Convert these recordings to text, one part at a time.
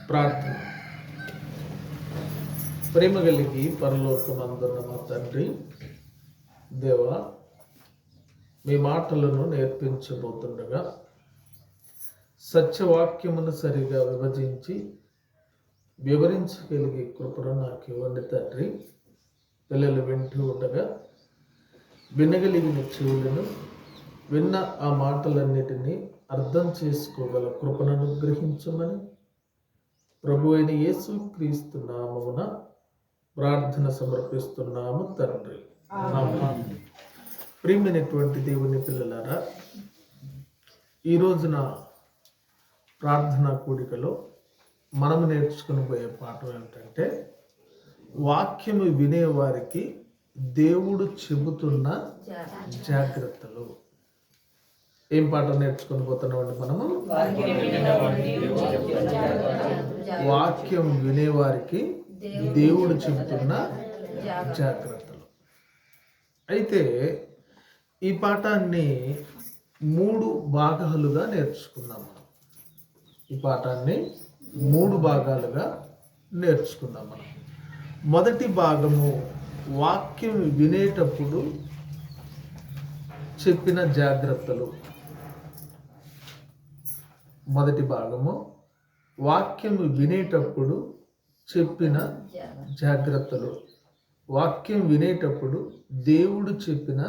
ప్రార్థన. ప్రేమ కలిగి పరలోకమందున్న మా తండ్రి, దేవా, మీ మాటలను నేర్పించబోతుండగా సత్యవాక్యమును సరిగా వివరించగలిగే కృపను నాకు ఇవ్వండి తండ్రి. పిల్లలు వింటూ ఉండగా వినగలిగిన చెవులను, విన్న ఆ మాటలన్నిటినీ అర్థం చేసుకోగల కృపను అనుగ్రహించమని ప్రభు అయిన యేసు క్రీస్తు నామమున ప్రార్థన సమర్పిస్తున్నాము తండ్రి. ప్రియమైనటువంటి దేవుని పిల్లలారా, ఈ రోజున ప్రార్థనా కూడికలో మనము నేర్చుకుని పోయే పాఠం ఏమిటంటే, వాక్యము వినేవారికి దేవుడు చెబుతున్న జాగ్రత్తలు. ఏం పాఠం నేర్చుకొని పోతున్నామండి మనము? వాక్యం వినేవారికి దేవుడు చెబుతున్న జాగ్రత్తలు. అయితే ఈ పాఠాన్ని 3 భాగాలుగా నేర్చుకుందాం. ఈ పాఠాన్ని 3 భాగాలుగా నేర్చుకుందాం మనం. మొదటి భాగము వాక్యం వినేటప్పుడు చెప్పిన జాగ్రత్తలు. మొదటి భాగము వాక్యం వినేటప్పుడు చెప్పిన జాగ్రత్తలు. వాక్యం వినేటప్పుడు దేవుడు చెప్పిన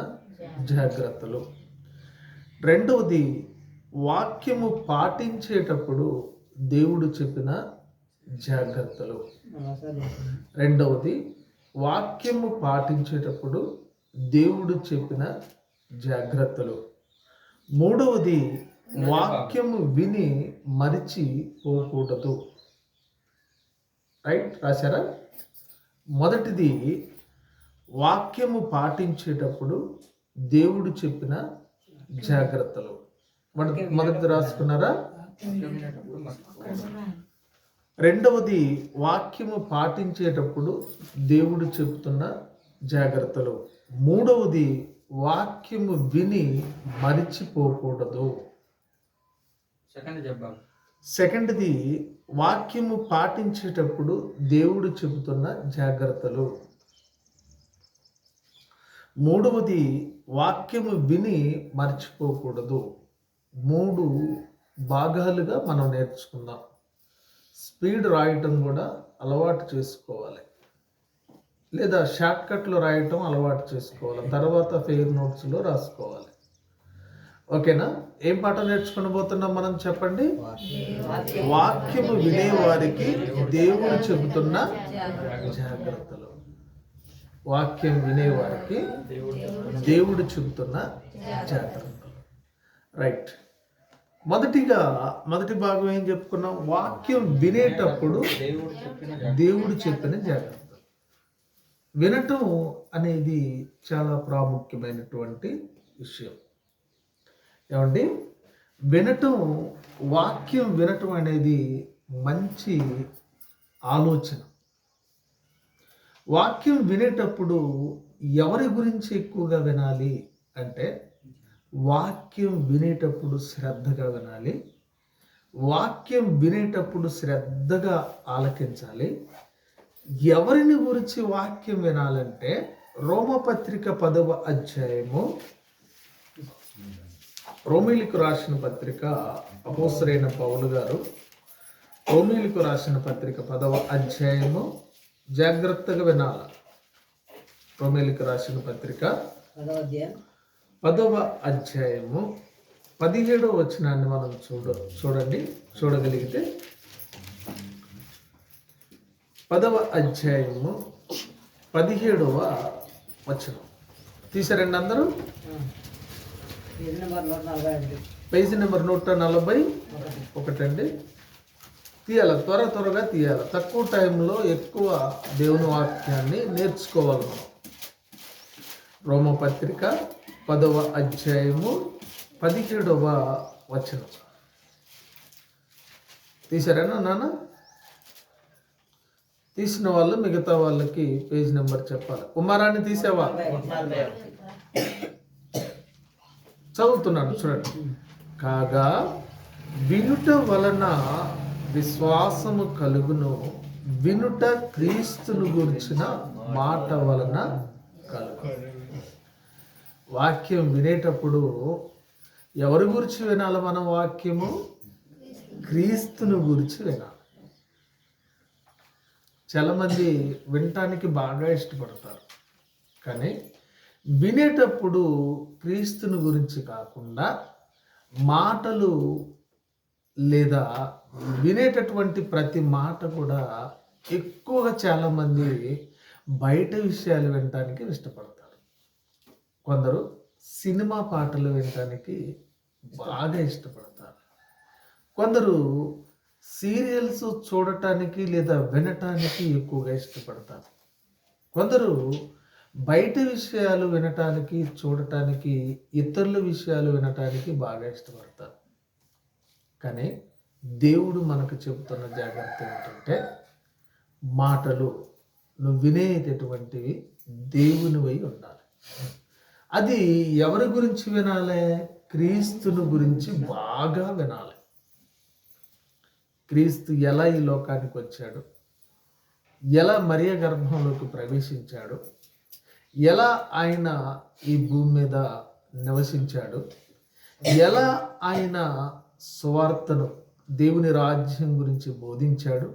జాగ్రత్తలు. రెండవది వాక్యము పాటించేటప్పుడు దేవుడు చెప్పిన జాగ్రత్తలు. రెండవది వాక్యము పాటించేటప్పుడు దేవుడు చెప్పిన జాగ్రత్తలు. మూడవది వాక్యము విని మరిచిపోకూడదు. రైట్, రాశారా? మొదటిది వాక్యము పాటించేటప్పుడు దేవుడు చెప్పిన జాగ్రత్తలు. మొదటిది రాసుకున్నారా? రెండవది వాక్యము పాటించేటప్పుడు దేవుడు చెప్తున్న జాగ్రత్తలు. మూడవది వాక్యము విని మరిచిపోకూడదు. సెకండ్ది వాక్యము పాటించేటప్పుడు దేవుడు చెబుతున్న జాగ్రత్తలు. మూడవది వాక్యము విని మర్చిపోకూడదు. 3 భాగాలుగా మనం నేర్చుకుందాం. స్పీడ్ రాయటం కూడా అలవాటు చేసుకోవాలి, లేదా షార్ట్కట్లో రాయటం అలవాటు చేసుకోవాలి. తర్వాత ఫెయిర్ నోట్స్లో రాసుకోవాలి. ఓకేనా? ఏం పాఠం నేర్చుకుని పోతున్నాం మనం చెప్పండి? వాక్యము వినేవారికి దేవుడు చెబుతున్న జాగ్రత్తలు. వాక్యం వినేవారికి దేవుడు చెబుతున్న జాగ్రత్తలు. రైట్. మొదటి భాగం ఏం చెప్పుకున్నాం? వాక్యం వినేటప్పుడు దేవుడు చెప్పిన జాగ్రత్త. వినటం అనేది చాలా ప్రాముఖ్యమైనటువంటి విషయం. ఏమండి? వాక్యం వినటం అనేది మంచి ఆలోచన. వాక్యం వినేటప్పుడు ఎవరి గురించి ఎక్కువగా వినాలి అంటే, వాక్యం వినేటప్పుడు శ్రద్ధగా వినాలి. వాక్యం వినేటప్పుడు శ్రద్ధగా ఆలకించాలి. ఎవరిని గురించి వాక్యం వినాలంటే, రోమపత్రిక 10వ అధ్యాయము, రోమీలకు రాసిన పత్రిక, అపోస్తలుడైన పౌలు గారు రోమీలకు రాసిన పత్రిక 10వ అధ్యాయము జాగ్రత్తగా వినాలి. రోమీలకు రాసిన పత్రిక 10వ అధ్యాయము 17వ వచనాన్ని మనం చూడగలిగితే, 10వ అధ్యాయము 17వ వచనం తీసారండి అందరూ? పేజీ నెంబర్ 141 అండి. తీయాలి, త్వరగా తీయాలి. తక్కువ టైంలో ఎక్కువ దేవుని వాక్యాన్ని నేర్చుకోవాలి మనం. రోమపత్రిక 10వ అధ్యాయము 17వ వచనం తీసారేనా నాన్న? తీసిన వాళ్ళు మిగతా వాళ్ళకి పేజ్ నెంబర్ చెప్పాలి. కుమారాన్ని తీసావా? చదువుతున్నాను, చూడండి. కాగా వినుట వలన విశ్వాసము కలుగును, వినుట క్రీస్తును గురించిన మాట వలన కలుగు. వాక్యం వినేటప్పుడు ఎవరి గురించి వినాలి? మనం వాక్యము క్రీస్తును గురించి వినాలి. చాలామంది వినటానికి బాగా ఇష్టపడతారు, కానీ వినేటప్పుడు క్రీస్తుని గురించి కాకుండా మాటలు లేదా వినేటటువంటి ప్రతి మాట కూడా ఎక్కువగా చాలామంది బయట విషయాలు వినటానికి ఇష్టపడతారు. కొందరు సినిమా పాటలు వినటానికి బాగా ఇష్టపడతారు. కొందరు సీరియల్స్ చూడటానికి లేదా వినటానికి ఎక్కువగా ఇష్టపడతారు. కొందరు బయట విషయాలు వినటానికి, చూడటానికి, ఇతరుల విషయాలు వినటానికి బాగా ఇష్టపడతారు. కానీ దేవుడు మనకు చెబుతున్న జాగ్రత్త ఏంటంటే, మాటలు నువ్వు వినేటటువంటివి దేవునివై ఉండాలి. అది ఎవరి గురించి వినాలి? క్రీస్తుని గురించి బాగా వినాలి. క్రీస్తు ఎలా ఈ లోకానికి వచ్చాడు, ఎలా మరియ గర్భంలోకి ప్రవేశించాడు, ఎలా ఆయన ఈ భూమి మీద నివసించాడు, ఎలా ఆయన సువార్తను, దేవుని రాజ్యం గురించి బోధించాడు,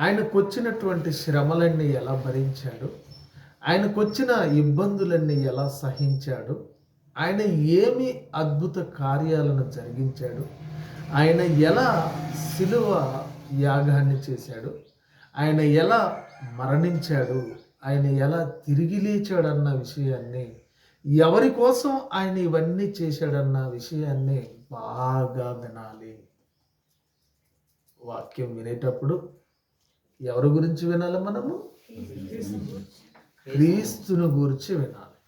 ఆయనకు వచ్చినటువంటి శ్రమలన్నీ ఎలా భరించాడు, ఆయనకు వచ్చిన ఇబ్బందులన్నీ ఎలా సహించాడు, ఆయన ఏమి అద్భుత కార్యాలను జరిగించాడు, ఆయన ఎలా శిలువ యాగాన్ని చేశాడు, ఆయన ఎలా మరణించాడు, ఆయన ఎలా తిరిగి లేచాడన్న విషయాన్ని, ఎవరి కోసం ఆయన ఇవన్నీ చేశాడన్న విషయాన్ని బాగా వినాలి. వాక్యం వినేటప్పుడు ఎవరి గురించి వినాలి? మనము క్రీస్తుని గురించి వినాలి.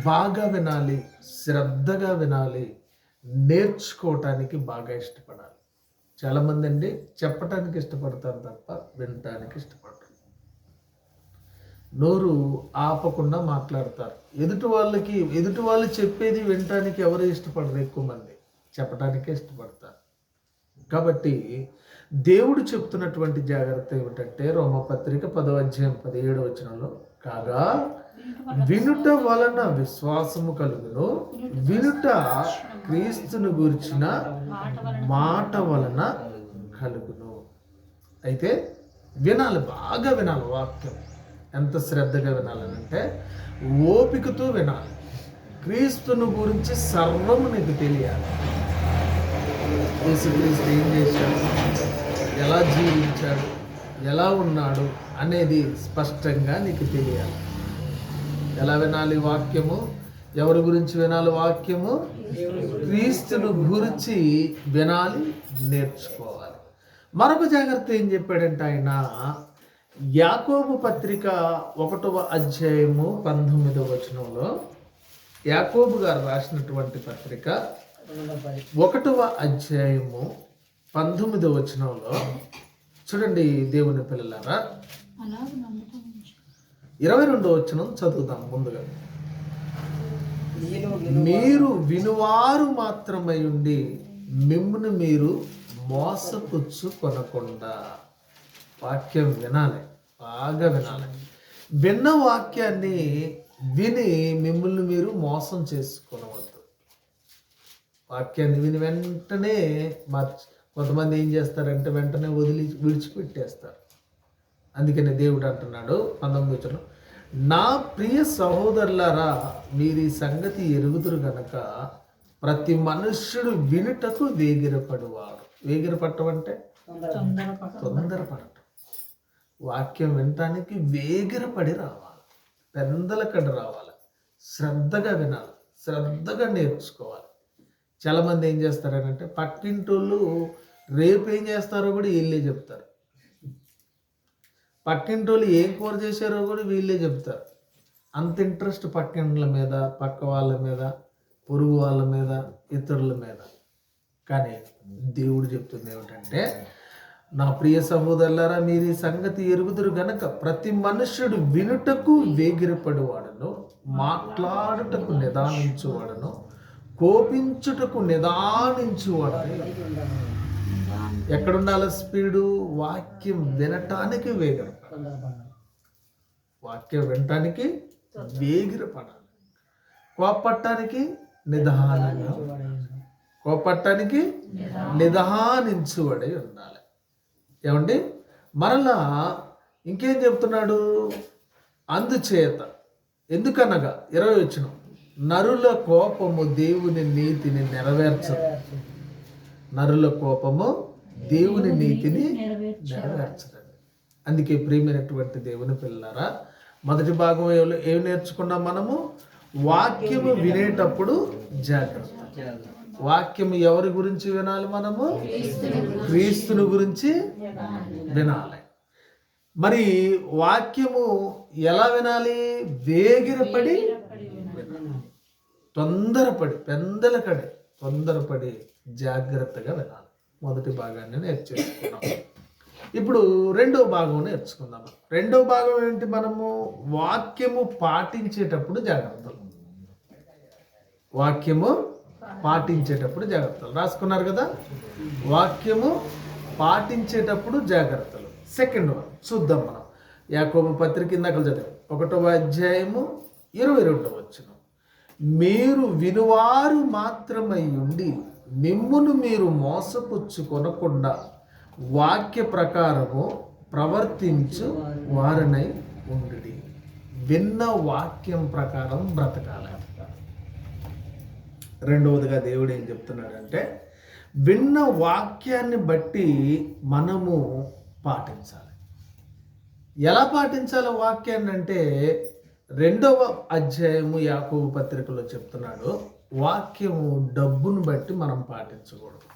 బాగా వినాలి, శ్రద్ధగా వినాలి, నేర్చుకోవటానికి బాగా ఇష్టపడాలి. చాలామంది అండి చెప్పటానికి ఇష్టపడతారు తప్ప వినటానికి ఇష్టపడతారు. నోరు ఆపకుండా మాట్లాడతారు. ఎదుటి వాళ్ళు చెప్పేది వినటానికి ఎవరు ఇష్టపడరు? ఎక్కువ మంది చెప్పటానికే ఇష్టపడతారు. కాబట్టి దేవుడు చెప్తున్నటువంటి జాగ్రత్త ఏమిటంటే, రోమపత్రిక 10:17 కాగా వినుట వలన విశ్వాసము కలుగును, వినుట క్రీస్తును గురించిన మాట వలన కలుగును. అయితే వినాలి, బాగా వినాలి. వాక్యం ఎంత శ్రద్ధగా వినాలనంటే ఓపికతో వినాలి. క్రీస్తును గురించి సర్వము నీకు తెలియాలి. యేసుక్రీస్తు ఏం చేశాడు, ఎలా జీవించాడు, ఎలా ఉన్నాడు అనేది స్పష్టంగా నీకు తెలియాలి. ఎలా వినాలి వాక్యము? ఎవరి గురించి వినాలి వాక్యము? క్రీస్తును గురించి వినాలి, నేర్చుకోవాలి. మరొక జాగ్రత్త ఏం చెప్పాడంటే ఆయన, యాకోబు పత్రిక 1:19 యాకోబు గారు రాసినటువంటి పత్రిక 1:19 చూడండి దేవుని పిల్లలారా, 22 చదువుదాం ముందుగా. మీరు వినువారు మాత్రమై ఉండి మిమ్మును మీరు మోసపుచ్చు కొనకుండా. వాక్యం వినాలి, బాగా వినాలి. విన్న వాక్యాన్ని విని మిమ్మల్ని మీరు మోసం చేసుకునవద్దు. వాక్యాన్ని విని వెంటనే కొంతమంది ఏం చేస్తారంటే వెంటనే విడిచిపెట్టేస్తారు. అందుకని దేవుడు అంటున్నాడు 19 నా ప్రియ సహోదరులారా, మీరు ఈ సంగతి ఎరుగుదురు గనక ప్రతి మనుష్యుడు వినుటకు వేగిరపడువాడు. వేగిరపడటం అంటే తొందరపడటం. వాక్యం వినటానికి వేగిరపడి రావాలి, పెందలకడ రావాలి, శ్రద్ధగా వినాలి, శ్రద్ధగా నేర్చుకోవాలి. చాలామంది ఏం చేస్తారనంటే పక్కింటోళ్ళు రేపు ఏం చేస్తారో కూడా వీళ్ళే చెప్తారు. పక్కింటోళ్ళు ఏం కూర చేశారో కూడా వీళ్ళే చెప్తారు. అంత ఇంట్రెస్ట్ పక్కింట్ల మీద, పక్క వాళ్ళ మీద, పొరుగు వాళ్ళ మీద, ఇతరుల మీద. కానీ దేవుడు చెప్తుంది ఏమిటంటే, నా ప్రియ సహోదరులారా, మీరు ఈ సంగతి ఎరుగుదురు గనక ప్రతి మనుష్యుడు వినుటకు వేగిరపడువాడను, మాట్లాడుటకు నిదానించువాడను, కోపించుటకు నిదానించువాడను. ఎక్కడుండాలి స్పీడు? వాక్యం వినటానికి వేగిర, వాక్యం వినటానికి వేగిర పడాలి. కోపట్టానికి నిదానంగా, కోపట్టానికి నిదానించుబడి ఉండాలి. ఏమండి? మరలా ఇంకేం చెప్తున్నాడు? అందుచేత, ఎందుకనగా 20 వచనం, నరుల కోపము దేవుని నీతిని నెరవేర్చదు. నరుల కోపము దేవుని నీతిని నెరవేర్చదండి. అందుకే ప్రియమైనటువంటి దేవుని పిల్లలారా, మొదటి భాగం ఏం నేర్చుకున్నాం మనము? వాక్యము వినేటప్పుడు జాగ్రత్త. వాక్యము ఎవరి గురించి వినాలి? మనము క్రీస్తుని గురించి వినాలి. మరి వాక్యము ఎలా వినాలి? వేగిరపడి వినాలి. తొందరపడి, పెందలకడి తొందరపడి జాగ్రత్తగా వినాలి. మొదటి భాగాన్ని నేర్చేసుకున్నాం. ఇప్పుడు రెండో భాగం నేర్చుకుందాం. రెండో భాగం ఏంటి? మనము వాక్యము పాటించేటప్పుడు జాగ్రత్తలు. వాక్యము పాటించేటప్పుడు జాగ్రత్తలు రాసుకున్నారు కదా. వాక్యము పాటించేటప్పుడు జాగ్రత్తలు. సెకండ్ వన్ చూద్దాం మనం. యాకోబు పత్రిక ఇందాక చదివాం, 1వ అధ్యాయము 22వ వచనం, మీరు వినువారు మాత్రమై ఉండి మిమ్మును మీరు మోసపుచ్చుకొనకుండా వాక్య ప్రకారము ప్రవర్తించు వారనై ఉండుడి. విన్న వాక్యం ప్రకారం బ్రతకాలి. రెండవదిగా దేవుడు ఏం చెప్తున్నాడంటే, విన్న వాక్యాన్ని బట్టి మనము పాటించాలి. ఎలా పాటించాలో వాక్యాన్ని అంటే 2వ అధ్యాయము యాకోబు పత్రికలో చెప్తున్నాడు. వాక్యము డబ్బును బట్టి మనం పాటించకూడదు,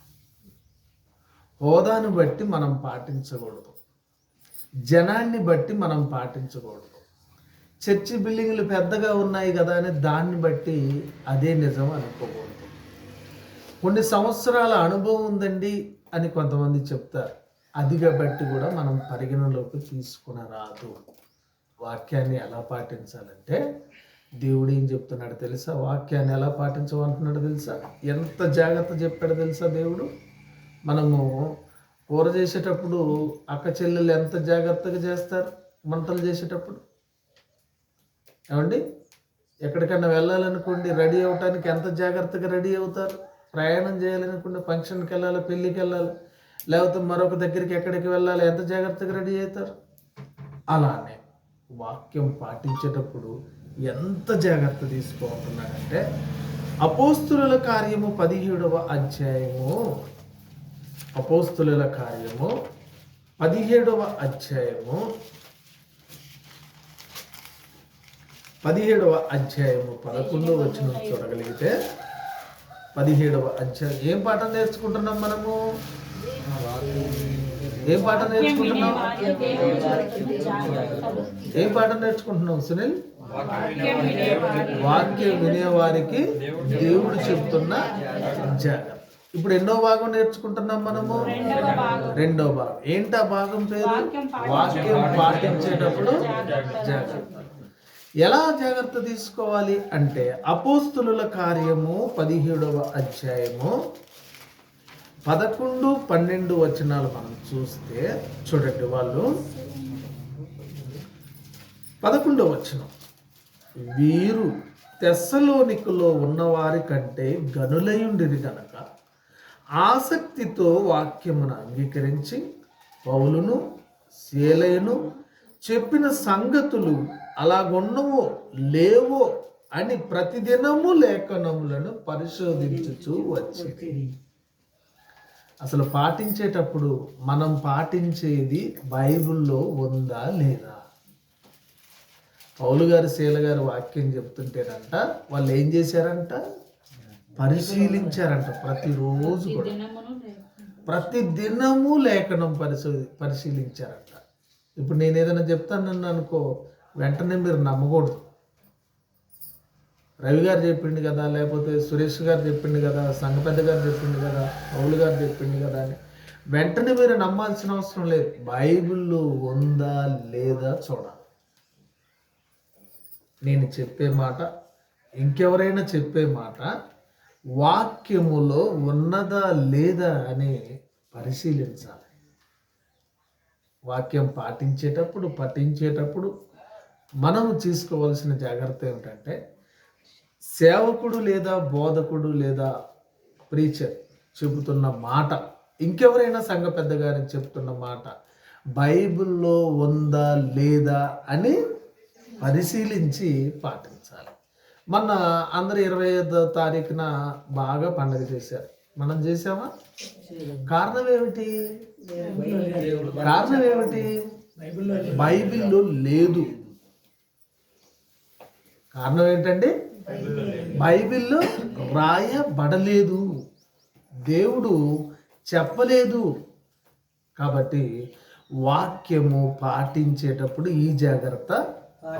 హోదాను బట్టి మనం పాటించకూడదు, జనాన్ని బట్టి మనం పాటించకూడదు. చర్చి బిల్డింగ్లు పెద్దగా ఉన్నాయి కదా అని దాన్ని బట్టి అదే నిజం అనుకోకూడదు. కొన్ని సంవత్సరాల అనుభవం ఉందండి అని కొంతమంది చెప్తారు, అదిగా బట్టి కూడా మనం పరిగణలోకి తీసుకునరాదు. వాక్యాన్ని ఎలా పాటించాలంటే, దేవుడు ఏం చెప్తున్నాడు తెలుసా? వాక్యాన్ని ఎలా పాటించమంటున్నాడు తెలుసా? ఎంత జాగ్రత్త చెప్పాడు తెలుసా దేవుడు? మనము కూర చేసేటప్పుడు అక్క చెల్లెలు ఎంత జాగ్రత్తగా చేస్తారు వంటలు చేసేటప్పుడు. ఏమండి? ఎక్కడికన్నా వెళ్ళాలనుకోండి, రెడీ అవ్వటానికి ఎంత జాగ్రత్తగా రెడీ అవుతారు. ప్రయాణం చేయాలనుకుంటే, ఫంక్షన్కి వెళ్ళాలి, పెళ్ళికి వెళ్ళాలి, లేకపోతే మరొక దగ్గరికి ఎక్కడికి వెళ్ళాలి, ఎంత జాగ్రత్తగా రెడీ అవుతారు. అలానే వాక్యం పాటించేటప్పుడు ఎంత జాగ్రత్త తీసుకోమంటున్నాడంటే, అపోస్తుల కార్యము 17వ అధ్యాయము, అపోస్తుల కార్యము 17వ అధ్యాయము 11వ వచనం చూడగలిగితే, 17వ అధ్యాయం ఏం పాఠం నేర్చుకుంటున్నాం మనము? ఏం పాఠం నేర్చుకుంటున్నాం? ఏం పాఠం నేర్చుకుంటున్నాం సునీల్? వాక్యం వినేవారికి దేవుడు చెప్తున్న జాగ్రత్త. ఇప్పుడు ఎన్నో భాగం నేర్చుకుంటున్నాం మనము? రెండో భాగం. ఏంటా భాగం పేరు? వాక్యం పాటించేటప్పుడు జాగ్రత్త. ఎలా జాగ్రత్త తీసుకోవాలి అంటే, అపోస్తుల కార్యము 17వ అధ్యాయము 11, 12 వచనాలు మనం చూస్తే చూడండి. వాళ్ళు 11వ వచనం, వీరు తెస్సలోనికలో ఉన్నవారి కంటే గనులయుండిరి గనక ఆసక్తితో వాక్యమును అంగీకరించి పౌలును శీలయును చెప్పిన సంగతులు అలాగున్నవో లేవో అని ప్రతిదినము లేఖనములను పరిశోధించుచూ వచ్చింది. అసలు పాటించేటప్పుడు మనం పాటించేది బైబిల్లో ఉందా లేదా? పౌలు గారు శీల గారు వాక్యం చెప్తుంటేనంట, వాళ్ళు ఏం చేశారంట? పరిశీలించారంట. ప్రతిరోజు కూడా, ప్రతి దినము లేఖనం పరిశీలించారంట. ఇప్పుడు నేను ఏదైనా చెప్తానని అనుకో, వెంటనే మీరు నమ్మకూడదు. రవి గారు చెప్పిండు కదా, లేకపోతే సురేష్ గారు చెప్పిండు కదా, సంగపెద్ద గారు చెప్పిండు కదా, పౌలు గారు చెప్పిండు కదా అని వెంటనే మీరు నమ్మాల్సిన అవసరం లేదు. బైబిల్లో ఉందా లేదా చూడాలి. నేను చెప్పే మాట, ఇంకెవరైనా చెప్పే మాట వాక్యములో ఉన్నదా లేదా అని పరిశీలించాలి. వాక్యం పఠించేటప్పుడు మనము తీసుకోవాల్సిన జాగ్రత్త ఏమిటంటే, సేవకుడు లేదా బోధకుడు లేదా ప్రీచర్ చెబుతున్న మాట, ఇంకెవరైనా సంఘ పెద్ద గారికి చెప్తున్న మాట బైబిల్లో ఉందా లేదా అని పరిశీలించి పాటించాలి. మొన్న అందరు 25వ తారీఖున బాగా పండుగ చేశారు. మనం చేసామా? కారణం ఏమిటి? బైబిల్లో లేదు. కారణం ఏంటండి? బైబిల్లో రాయబడలేదు, దేవుడు చెప్పలేదు. కాబట్టి వాక్యము పాటించేటప్పుడు ఈ జాగ్రత్త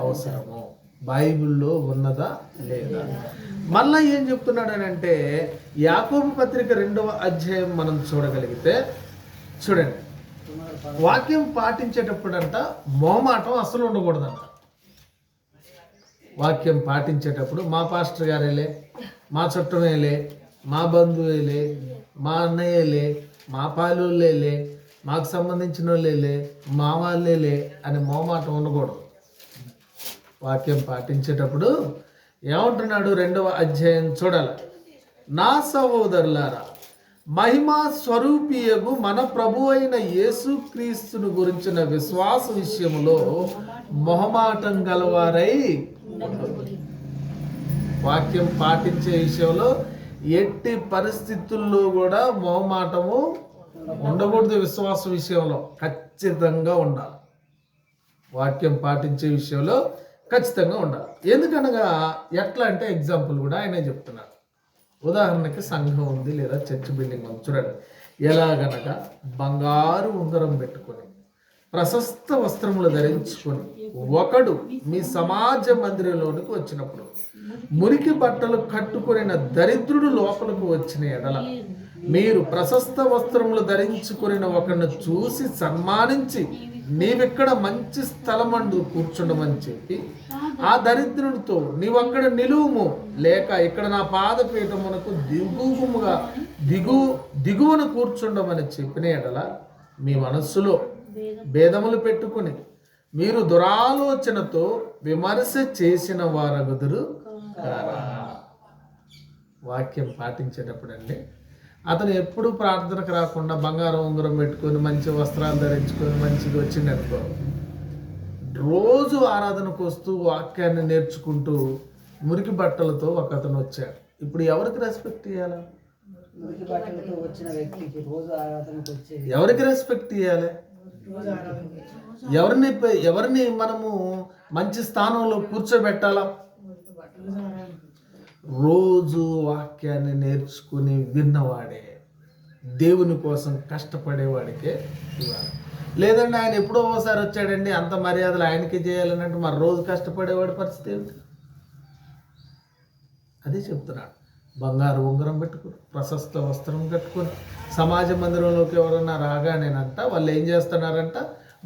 అవసరము. బైబిల్లో ఉన్నదా లేదా? మళ్ళా ఏం చెప్తున్నాడు అని అంటే, యాకోబు పత్రిక 2వ అధ్యాయం మనం చూడగలిగితే చూడండి, వాక్యం పాటించేటప్పుడంట మొహమాటం అసలు ఉండకూడదంట. వాక్యం పాటించేటప్పుడు మా పాస్టర్ గారేలే, మా చుట్టమేలే, మా బంధువులే, మా అన్నయ్యలే, మా పాలోళ్ళేలే, మాకు సంబంధించిన వాళ్ళేలే, మా వాళ్ళేలే అని మొహమాటం ఉండకూడదు. వాక్యం పాటించేటప్పుడు ఏమంటున్నాడు? 2వ అధ్యాయం చూడాలి. నా సహోదరులారా, మహిమా స్వరూపియగు మన ప్రభు అయిన యేసుక్రీస్తును గురించిన విశ్వాస విషయంలో మొహమాటం గలవారై, వాక్యం పాటించే విషయంలో ఎట్టి పరిస్థితుల్లో కూడా మొహమాటము ఉండకూడదు. విశ్వాస విషయంలో ఖచ్చితంగా ఉండాలి. వాక్యం పాటించే విషయంలో ఖచ్చితంగా ఉండాలి. ఎందుకనగా ఎట్లా అంటే ఎగ్జాంపుల్ కూడా ఆయనే చెప్తున్నాడు. ఉదాహరణకి సంఘం ఉంది లేదా చర్చ్ బిల్డింగ్ ఉంది. చూడండి, ఎలాగనగా బంగారు ఉంగరం పెట్టుకొని ప్రశస్త వస్త్రములు ధరించుకొని ఒకడు మీ సమాజ మందిరంలోనికి వచ్చినప్పుడు మురికి బట్టలు కట్టుకుని దరిద్రుడు లోపలకు వచ్చిన ఎడల మీరు ప్రశస్త వస్త్రములు ధరించుకుని ఒకరిని చూసి సన్మానించి నీవిక్కడ మంచి స్థలమందు కూర్చుండమని చెప్పి ఆ దరిద్రుడితో నీవక్కడ నిలువుము, లేక ఇక్కడ నా పాదపీఠమునకు దిగువన కూర్చుండమని చెప్పిన ఎడల మీ మనస్సులో భేదములు పెట్టుకుని మీరు దురాలోచనతో విమర్శ చేసిన వారగుదురు కారా. వాక్యం పాటించేటప్పుడు అండి, అతను ఎప్పుడు ప్రార్థనకు రాకుండా బంగారం ఉంగరం పెట్టుకొని మంచి వస్త్రాలు ధరించుకొని మంచిగా వచ్చిందనుకో, రోజు ఆరాధనకు వస్తూ వాక్యాన్ని నేర్చుకుంటూ మురికి బట్టలతో ఒక అతను వచ్చాడు. ఇప్పుడు ఎవరికి రెస్పెక్ట్ ఇవ్వాలి? మురికి బట్టలతో వచ్చిన వ్యక్తికి రోజు ఆరాధనకు వచ్చేది ఎవరికి రెస్పెక్ట్ ఇవ్వాలి? ఎవరిని మనము మంచి స్థానంలో కూర్చోబెట్టాలా? రోజు వాక్యాన్ని నేర్చుకుని విన్నవాడే, దేవుని కోసం కష్టపడేవాడికే ఇవ్వాలి. లేదండి ఆయన ఎప్పుడో ఒకసారి వచ్చాడండి, అంత మర్యాదలు ఆయనకి చేయాలన్నట్టు మరి రోజు కష్టపడేవాడి పరిస్థితి ఏమిటి? అదే చెప్తున్నాడు. బంగారు ఉంగరం పెట్టుకుని ప్రశస్త వస్త్రం కట్టుకొని సమాజ మందిరంలోకి ఎవరన్నా రాగానేనంట వాళ్ళు ఏం చేస్తున్నారంట,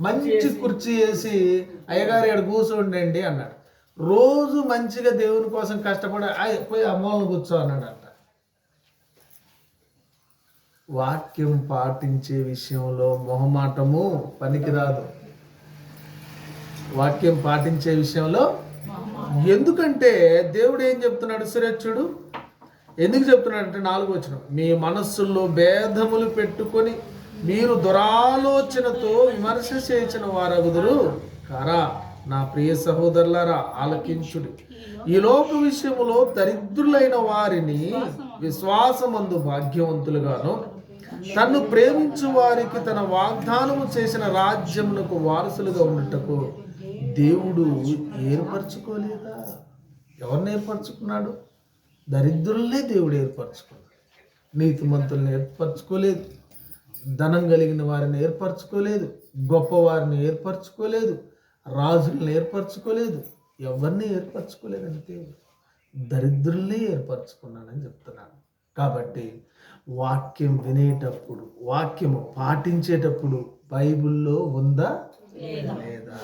మంచి కుర్చీ వేసి అయ్యగారు ఇక్కడ కూర్చోండి అన్నాడు. రోజు మంచిగా దేవుని కోసం కష్టపడి పోయి అమ్మోళ్ళని కూర్చో అన్నాడంట. వాక్యం పాటించే విషయంలో మొహమాటము పనికిరాదు. వాక్యం పాటించే విషయంలో ఎందుకంటే దేవుడు ఏం చెప్తున్నాడు? సురేచ్చుడు ఎందుకు చెప్తున్నాడంటే 4వ వచనం, మీ మనస్సుల్లో భేదములు పెట్టుకొని మీరు దురాలోచనతో విమర్శ చేసిన వారగుదురు కారా. నా ప్రియ సహోదరులారా ఆలకించుడి. ఈ లోక విషయములో దరిద్రులైన వారిని విశ్వాసమందు భాగ్యవంతులుగాను తన్ను ప్రేమించు వారికి తన వాగ్దానము చేసిన రాజ్యమునకు వారసులుగా ఉన్నట్టుకు దేవుడు ఏర్పరచుకోలేదా? ఎవరిని ఏర్పరచుకున్నాడు? దరిద్రులనే దేవుడు ఏర్పరచుకున్నాడు. నీతిమంతుల్ని ఏర్పరచుకోలేదు, ధనం కలిగిన వారిని ఏర్పరచుకోలేదు, గొప్పవారిని ఏర్పరచుకోలేదు, రాజులను ఏర్పరచుకోలేదు, ఎవరిని ఏర్పరచుకోలేదని దేవుడు దరిద్రుల్ని ఏర్పరచుకున్నాడని చెప్తున్నాను. కాబట్టి వాక్యం వినేటప్పుడు, వాక్యము పాటించేటప్పుడు బైబిల్లో ఉందా లేదా?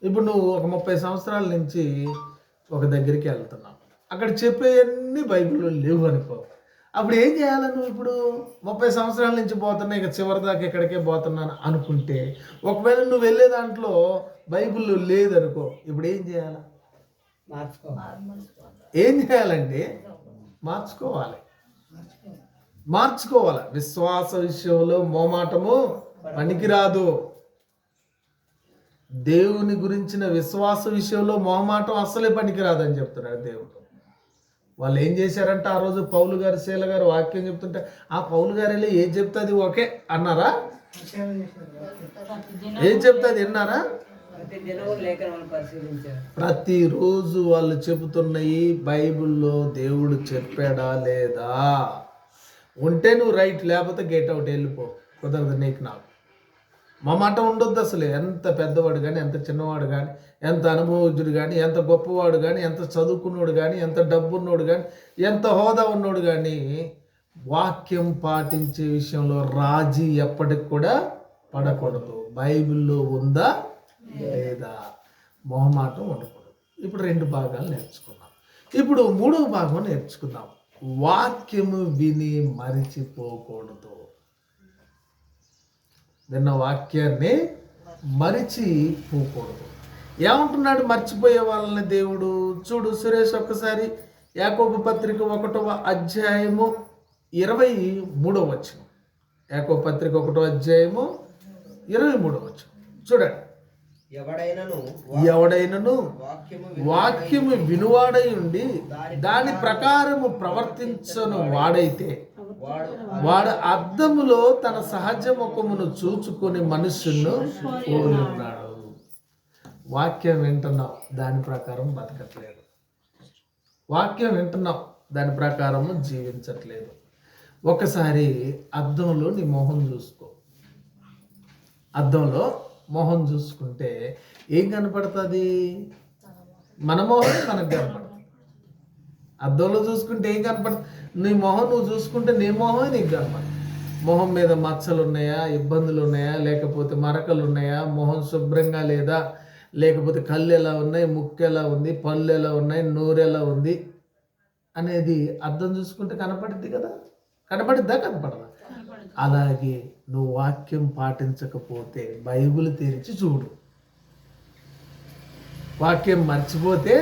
ఇప్పుడు నువ్వు ఒక 30 సంవత్సరాల నుంచి ఒక దగ్గరికి వెళ్తున్నావు, అక్కడ చెప్పేవన్నీ బైబిల్లో లేవు అనుకో, అప్పుడు ఏం చేయాలి? నువ్వు ఇప్పుడు 30 సంవత్సరాల నుంచి పోతున్నా, ఇక చివరి దాకా ఇక్కడికే పోతున్నాను అనుకుంటే, ఒకవేళ నువ్వు వెళ్ళే దాంట్లో బైబిల్ లేదనుకో, ఇప్పుడు ఏం చేయాలి? ఏం చేయాలంటే మార్చుకోవాలి. విశ్వాస విషయంలో మోమాటము పనికిరాదు. దేవుని గురించిన విశ్వాస విషయంలో మొహమాటం అస్సలే పనికిరాదని చెప్తున్నాడు దేవుడు. వాళ్ళు ఏం చేశారంటే, ఆ రోజు పౌలు గారు, శీల గారు వాక్యం చెప్తుంటే, ఆ పౌలు గారు వెళ్ళి ఏం చెప్తుంది ఓకే అన్నారా? ఏం చెప్తుంది విన్నారా? ప్రతిరోజు వాళ్ళు చెబుతున్నాయి బైబిల్లో దేవుడు చెప్పాడా లేదా? ఉంటే నువ్వు రైట్, లేకపోతే గెట్ అవుట్, వెళ్ళిపో. కుదరదు నీకు నాకు. మా మాట ఉండొద్దు అసలు. ఎంత పెద్దవాడు కానీ, ఎంత చిన్నవాడు కానీ, ఎంత అనుభవజ్ఞుడు కానీ, ఎంత గొప్పవాడు కానీ, ఎంత చదువుకున్నోడు కానీ, ఎంత డబ్బున్నోడు కానీ, ఎంత హోదా ఉన్నోడు కానీ, వాక్యం పాటించే విషయంలో రాజీ ఎప్పటికి కూడా పడకూడదు. బైబిల్లో ఉందా లేదా? మొహమాటం ఉండకూడదు. ఇప్పుడు 2 భాగాలు నేర్చుకున్నాం. ఇప్పుడు 3వ భాగం నేర్చుకుందాం. వాక్యము విని మరిచిపోకూడదు. విన్న వాక్యాన్ని మరిచిపోకూడదు. ఏమంటున్నాడు మర్చిపోయే వాళ్ళని దేవుడు? చూడు సురేష్, ఒక్కసారి యాకోబు పత్రిక 1వ అధ్యాయము 23వ వచనం. యాకోబు పత్రిక 1వ అధ్యాయము 23వ వచనం చూడండి. ఎవడైనను వాక్యము వినువాడై ఉండి దాని ప్రకారము ప్రవర్తించను వాడైతే వాడు అద్దములో తన సహజ ముఖమును చూచుకొని మనుషులను పోలున్నాడు. వాక్యం వింటున్నావు, దాని ప్రకారం బతకట్లేదు. వాక్యం వింటున్నావు, దాని ప్రకారము జీవించట్లేదు. ఒకసారి అద్దంలో నీ మొహం చూసుకో. అద్దంలో మొహం చూసుకుంటే ఏం కనపడుతుంది? మన మొహం మనకు కనపడుతుంది. అద్దంలో చూసుకుంటే ఏం కనపడుతుంది? నీ మొహం నువ్వు చూసుకుంటే నీ మొహమే నీకు కనపడుతుంది. మొహం మీద మచ్చలు ఉన్నాయా, ఇబ్బందులు ఉన్నాయా, లేకపోతే మరకలు ఉన్నాయా, మొహం శుభ్రంగా లేదా, లేకపోతే కళ్ళు ఎలా ఉన్నాయి, ముక్కు ఎలా ఉంది, పళ్ళు ఎలా ఉన్నాయి, నోరు ఎలా ఉంది అనేది అద్దం చూసుకుంటే కనపడుద్ది కదా. కనపడిద్దా? కనపడదా? అలాగే నువ్వు వాక్యం పాటించకపోతే బైబిల్ తెరిచి చూడు. వాక్యం మర్చిపోతే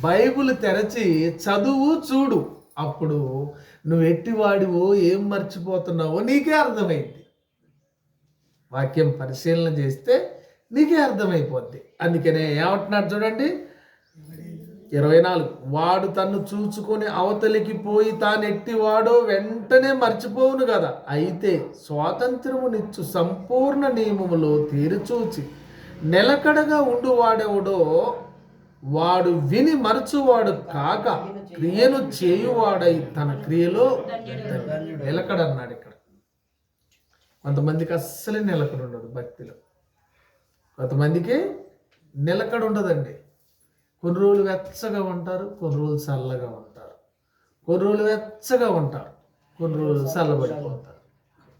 బైబిల్ తెరచి చదువు, చూడు. అప్పుడు నువ్వు ఎట్టివాడివో, ఏం మర్చిపోతున్నావో నీకే అర్థమైంది. వాక్యం పరిశీలన చేస్తే నీకే అర్థమైపోద్ది. అందుకనే ఏమంటున్నాడు చూడండి 24. వాడు తన్ను చూచుకొని అవతలికి పోయి తాను ఎట్టివాడో వెంటనే మర్చిపోవును కదా. అయితే స్వాతంత్రమునిచ్చు సంపూర్ణ నియమములో తీరుచూచి నిలకడగా ఉండువాడెవడో వాడు విని మరచువాడు కాక క్రియను చేయువాడై తన క్రియలో నిలకడ అన్నాడు. ఇక్కడ కొంతమందికి అస్సలే నిలకడ ఉండదు భక్తిలో. కొంతమందికి నిలకడ ఉండదండి. కొన్ని రోజులు వెచ్చగా ఉంటారు, కొన్ని రోజులు చల్లగా ఉంటారు. కొన్ని రోజులు వెచ్చగా ఉంటారు, కొన్ని రోజులు చల్లబడిపోతారు.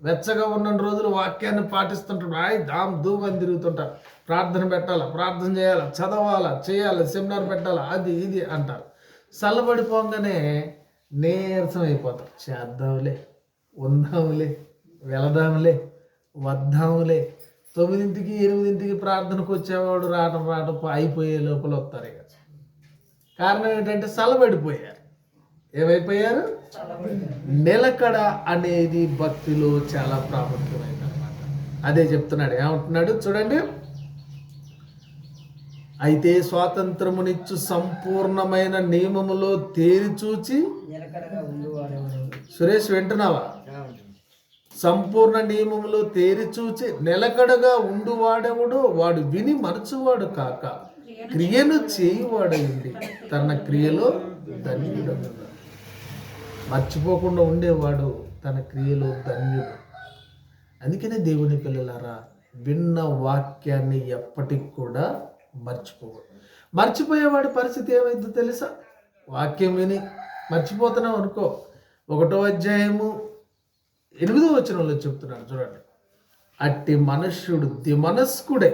వెచ్చగా ఉన్న రోజులు వాక్యాన్ని పాటిస్తుంటారు, దామ్ దూమ్ అని తిరుగుతుంటారు. ప్రార్థన పెట్టాలా, ప్రార్థన చేయాలా, చదవాలా, చేయాలి, సెమినార్ పెట్టాలా, అది ఇది అంటారు. చల్లబడిపోగానే నీరసం అయిపోతారు. చేద్దాంలే, ఉందాంలే, వెళదాంలే, వద్దాంలే. 9ంటికి 8ంటికి ప్రార్థనకు వచ్చేవాడు రావడం అయిపోయే లోపల వస్తారు. ఇక కారణం ఏంటంటే చల్లబడిపోయారు. ఏమైపోయారు? నిలకడ అనేది భక్తిలో చాలా ప్రాముఖ్యమైనది అన్నమాట. అదే చెప్తున్నాడు. ఏమంటున్నాడు చూడండి. అయితే స్వాతంత్రమునిచ్చు సంపూర్ణమైన నియమములో తేరిచూచి. సురేష్ వింటున్నావా? సంపూర్ణ నియమములో తేరిచూచి నిలకడగా ఉండువాడెవడో వాడు విని మరచువాడు కాక క్రియను చేయువాడైంది తన క్రియలో ధన్యుడు. మర్చిపోకుండా ఉండేవాడు తన క్రియలో ధన్యుడు. అందుకనే దేవుని పిల్లలారా, విన్న వాక్యాన్ని ఎప్పటికి కూడా మర్చిపోకూడదు. మర్చిపోయేవాడి పరిస్థితి ఏమైందో తెలుసా? వాక్యం విని మర్చిపోతున్నాం అనుకో, 1వ అధ్యాయము 8వ వచనంలో చెప్తున్నాడు చూడండి. అట్టి మనుష్యుడు దిమనస్కుడే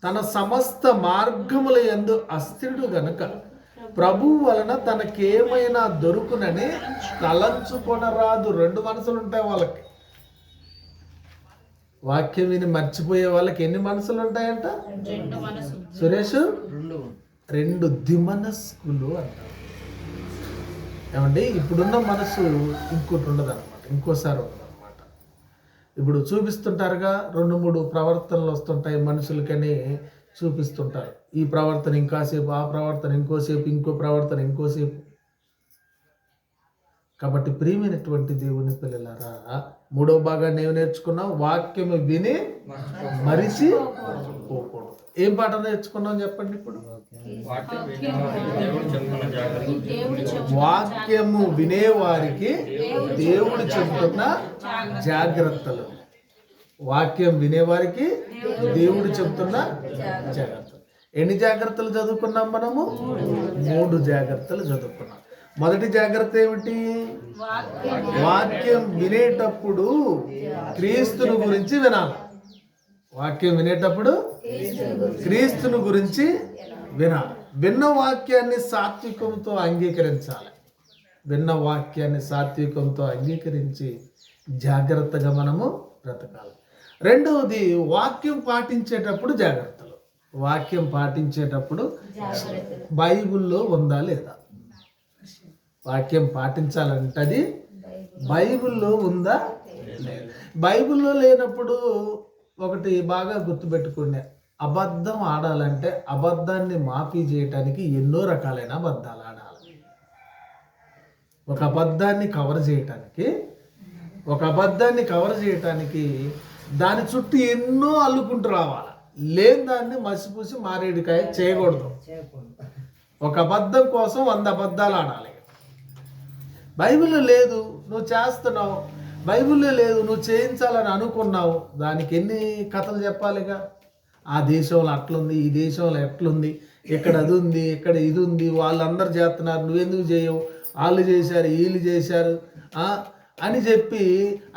తన సమస్త మార్గముల యందు అస్థిరుడు గనుక ప్రభువు వలన తనకేమైనా దొరుకునని తలంచుకొనరాదు. 2 మనసులు ఉంటాయి వాళ్ళకి. వాక్యం విని మర్చిపోయే వాళ్ళకి ఎన్ని మనసులు ఉంటాయంట సురేష్? 2 దిమనస్కులు అంటారు. ఏమండి, ఇప్పుడున్న మనసు ఇంకోటి ఉండదు అనమాట, ఇంకోసారి ఉండదు అనమాట. ఇప్పుడు చూపిస్తుంటారుగా 2-3 ప్రవర్తనలు వస్తుంటాయి మనుషులకని చూపిస్తుంటారు. ఈ ప్రవర్తన ఇంకాసేపు, ఆ ప్రవర్తన ఇంకోసేపు, ఇంకో ప్రవర్తన ఇంకోసేపు. కాబట్టి ప్రియమైనటువంటి దేవుని పిల్లలారా, 3వ భాగాన్ని ఏమి నేర్చుకున్నాం? వాక్యము విని మరిచి పోకూడదు. ఏం పాట నేర్చుకున్నాం చెప్పండి ఇప్పుడు? వాక్యము వినేవారికి దేవుడు చెబుతున్న జాగ్రత్తలు. వాక్యం వినేవారికి దేవుడు చెబుతున్న జాగ్రత్తలు. ఎన్ని జాగ్రత్తలు చదువుకున్నాం మనము? 3 జాగ్రత్తలు చదువుకున్నాం. మొదటి జాగ్రత్త ఏమిటి? వాక్యం వినేటప్పుడు క్రీస్తుని గురించి వినాలి. వాక్యం వినేటప్పుడు క్రీస్తుని గురించి వినాలి. విన్న వాక్యాన్ని సాత్వికంతో అంగీకరించాలి. విన్న వాక్యాన్ని సాత్వికంతో అంగీకరించి జాగ్రత్తగా మనము బ్రతకాలి. 2వది, వాక్యం పాటించేటప్పుడు జాగ్రత్తలు. వాక్యం పాటించేటప్పుడు బైబిల్లో ఉందా లేదా? వాక్యం పాటించాలంటే అది బైబిల్లో ఉందా లేదా? బైబిల్లో లేనప్పుడు ఒకటి బాగా గుర్తుపెట్టుకునే, అబద్ధం ఆడాలంటే అబద్ధాన్ని మాఫీ చేయటానికి ఎన్నో రకాలైన అబద్ధాలు ఆడాలి. ఒక అబద్ధాన్ని కవర్ చేయటానికి దాని చుట్టూ ఎన్నో అల్లుకుంటూ రావాలి. లేని దాన్ని మసిపూసి మారేడికాయ చేయకూడదు. ఒక అబద్ధం కోసం 100 అబద్ధాలు ఆడాలి. బైబిల్లో లేదు, నువ్వు చేస్తున్నావు. బైబిల్లో లేదు, నువ్వు చేయించాలని అనుకున్నావు. దానికి ఎన్ని కథలు చెప్పాలిగా? ఆ దేశంలో అట్లుంది, ఈ దేశంలో ఎట్లుంది, ఇక్కడ అది ఉంది, ఇక్కడ ఇది ఉంది, వాళ్ళందరూ చేస్తున్నారు, నువ్వెందుకు చేయవు, వాళ్ళు చేశారు, వీళ్ళు చేశారు అని చెప్పి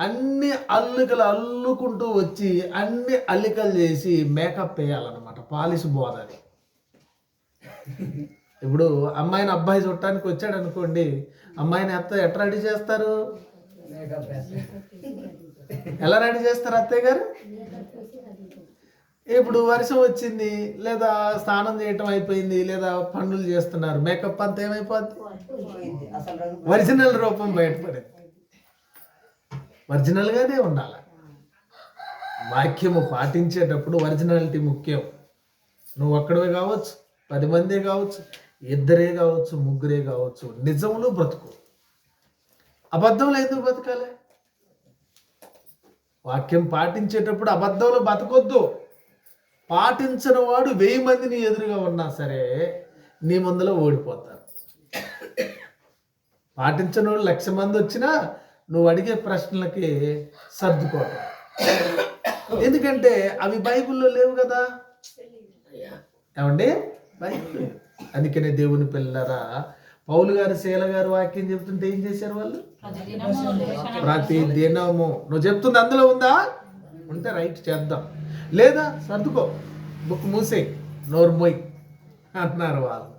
అన్ని అల్లికలు అల్లుకుంటూ వచ్చి అన్ని అల్లికలు చేసి మేకప్ వేయాలన్నమాట. పాలిష్ బోధ అది. ఇప్పుడు అమ్మాయిని అబ్బాయి చుట్టానికి వచ్చాడు అనుకోండి, అమ్మాయిని ఎట్లా రెడీ చేస్తారు? ఎలా రెడీ చేస్తారు అత్తయ్య గారు? ఇప్పుడు వర్షం వచ్చింది, లేదా స్నానం చేయటం అయిపోయింది, లేదా పనులు చేస్తున్నారు, మేకప్ అంతా ఏమైపోద్ది? ఒరిజినల్ రూపం బయటపడేది. ఒరిజినల్గానే ఉండాలి. వాక్యము పాటించేటప్పుడు ఒరిజినాలిటీ ముఖ్యం. నువ్వు ఒక్కడే కావచ్చు, 10 మందే కావచ్చు, 2 కావచ్చు, 3 కావచ్చు, నిజంలో బ్రతుకు. అబద్ధంలో ఎందుకు బతకాలి? వాక్యం పాటించేటప్పుడు అబద్ధంలో బతకొద్దు. పాటించిన వాడు 1000 మంది నీ ఎదురుగా ఉన్నా సరే నీ ముందులో ఓడిపోతారు. పాటించిన వాళ్ళు 1,00,000 మంది వచ్చినా నువ్వు అడిగే ప్రశ్నలకి సర్దుకోవటం. ఎందుకంటే అవి బైబిల్లో లేవు కదా. ఏమండి? బైబిల్. అందుకనే దేవుని పిల్లరా, పౌలు గారు, శీల గారు వాక్యం చెప్తుంటే ఏం చేశారు వాళ్ళు? ప్రతి దినము. నువ్వు చెప్తుంది అందులో ఉందా? ఉంటే రైట్ చేద్దాం, లేదా సర్దుకో, బుక్ మూసేయి, నోరు మోయ్ అంటున్నారు వాళ్ళు.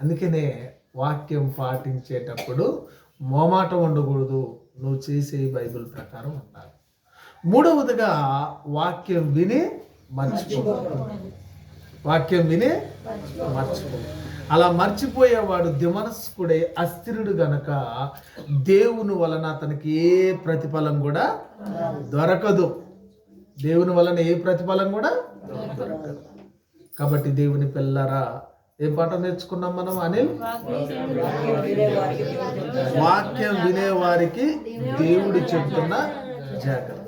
అందుకనే వాక్యం పాటించేటప్పుడు మోమాటం ఉండకూడదు. నువ్వు చేసే బైబిల్ ప్రకారం ఉండాలి. 3వదిగా వాక్యం విని మర్చిపో. అలా మర్చిపోయేవాడు దిమనస్కుడై అస్థిరుడు గనక దేవుని వలన అతనికి ఏ ప్రతిఫలం కూడా దొరకదు. దేవుని వలన ఏ ప్రతిఫలం కూడా దొరకదు. కాబట్టి దేవుని పిల్లరా, ఏం పాట నేర్చుకున్నాం మనం అనిల్? వాక్యం వినేవారికి దేవుడు చెప్తున్న జాగ్రత్తలు.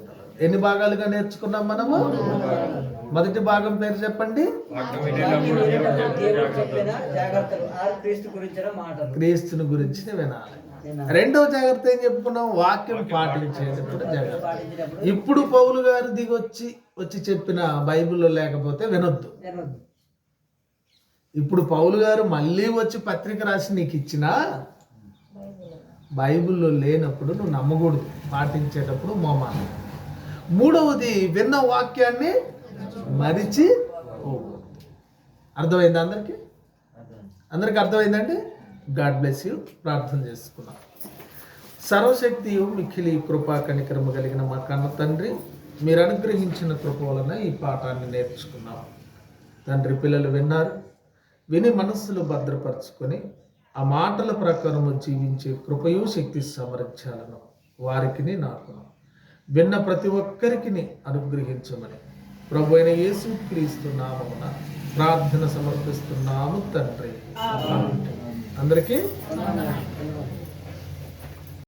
ఎన్ని భాగాలుగా నేర్చుకున్నాం మనము? మొదటి భాగం పేరు చెప్పండి. క్రీస్తుని గురించి వినాలి. 2వ జాగ్రత్త ఏం చెప్పుకున్నాం? వాక్యం పాటించేటప్పుడు జాగ్రత్త. ఇప్పుడు పౌలు గారు వచ్చి చెప్పిన బైబిల్లో లేకపోతే వినొద్దు. ఇప్పుడు పౌలు గారు మళ్ళీ వచ్చి పత్రిక రాసి నీకు ఇచ్చినా బైబిల్లో లేనప్పుడు నువ్వు నమ్మకూడదు. పాటించేటప్పుడు మోమాటం. 3వది, విన్న వాక్యాన్ని మరిచి పోకూడదు. అర్థమైంది అందరికి? అందరికి అర్థమైందండి? God bless you. ప్రార్థన చేసుకున్నాం. సర్వశక్తియు మిక్కిలి కృపా కనికరము కలిగిన మా కన్న తండ్రి, మీరు అనుగ్రహించిన కృప వలన ఈ పాఠాన్ని నేర్చుకున్నాం. తండ్రి, పిల్లలు విన్నారు. విని మనస్సులు భద్రపరచుకొని ఆ మాటల ప్రకారము జీవించే కృపయు శక్తి సామర్థ్యాలను వారికి నాకును విన్న ప్రతి ఒక్కరికి అనుగ్రహించమని ప్రభు అయిన యేసు క్రీస్తు నామమున ప్రార్థన సమర్పిస్తున్నాము తండ్రి. అందరికీ